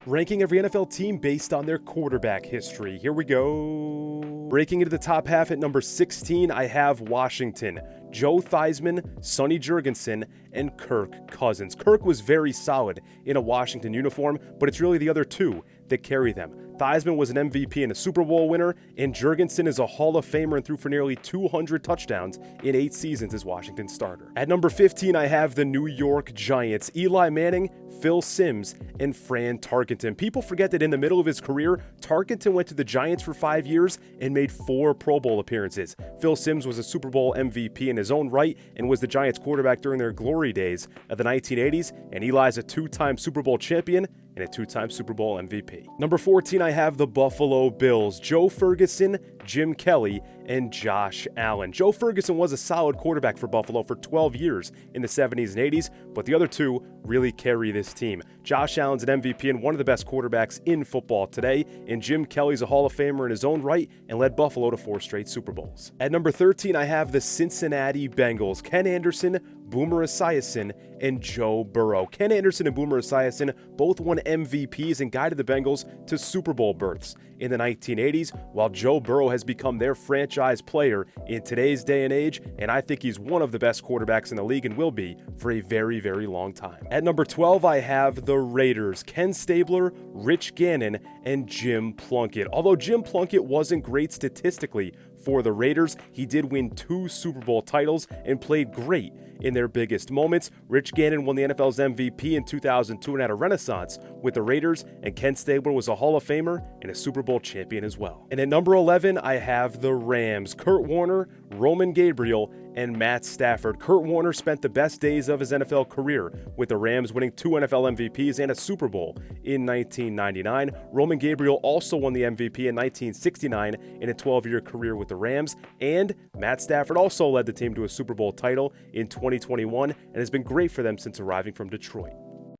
Ranking every NFL team based on their quarterback history. Here we go. Breaking into the top half at number 16, I have Washington. Joe Theismann, Sonny Jurgensen, and Kirk Cousins. Kirk was very solid in a Washington uniform, but it's really the other two that carry them. Theismann was an MVP and a Super Bowl winner, and Jurgensen is a Hall of Famer and threw for nearly 200 touchdowns in 8 seasons as Washington's starter. At number 15, I have the New York Giants. Eli Manning, Phil Simms, and Fran Tarkenton. People forget that in the middle of his career, Tarkenton went to the Giants for 5 years and made 4 Pro Bowl appearances. Phil Simms was a Super Bowl MVP in his own right and was the Giants quarterback during their glory days of the 1980s, and Eli's a 2-time Super Bowl champion and a 2-time Super Bowl MVP. Number 14, I have the Buffalo Bills. Joe Ferguson, Jim Kelly, and Josh Allen. Joe Ferguson was a solid quarterback for Buffalo for 12 years in the 70s and 80s, but the other two really carry this team. Josh Allen's an MVP and one of the best quarterbacks in football today, and Jim Kelly's a Hall of Famer in his own right and led Buffalo to 4 straight Super Bowls. At number 13, I have the Cincinnati Bengals. Ken Anderson, Boomer Esiason, and Joe Burrow. Ken Anderson and Boomer Esiason both won MVPs and guided the Bengals to Super Bowl berths in the 1980s, while Joe Burrow has become their franchise player in today's day and age, and I think he's one of the best quarterbacks in the league and will be for a very, very long time. At number 12, I have the Raiders. Ken Stabler, Rich Gannon, and Jim Plunkett. Although Jim Plunkett wasn't great statistically for the Raiders, he did win 2 Super Bowl titles and played great in their biggest moments. Rich Gannon won the NFL's MVP in 2002 and had a renaissance with the Raiders, and Ken Stabler was a Hall of Famer and a Super Bowl champion as well. And at number 11, I have the Rams. Kurt Warner, Roman Gabriel, and Matt Stafford. Kurt Warner spent the best days of his NFL career with the Rams, winning 2 NFL MVPs and a Super Bowl in 1999. Roman Gabriel also won the MVP in 1969 in a 12-year career with the Rams, and Matt Stafford also led the team to a Super Bowl title in 2021 and has been great for them since arriving from Detroit.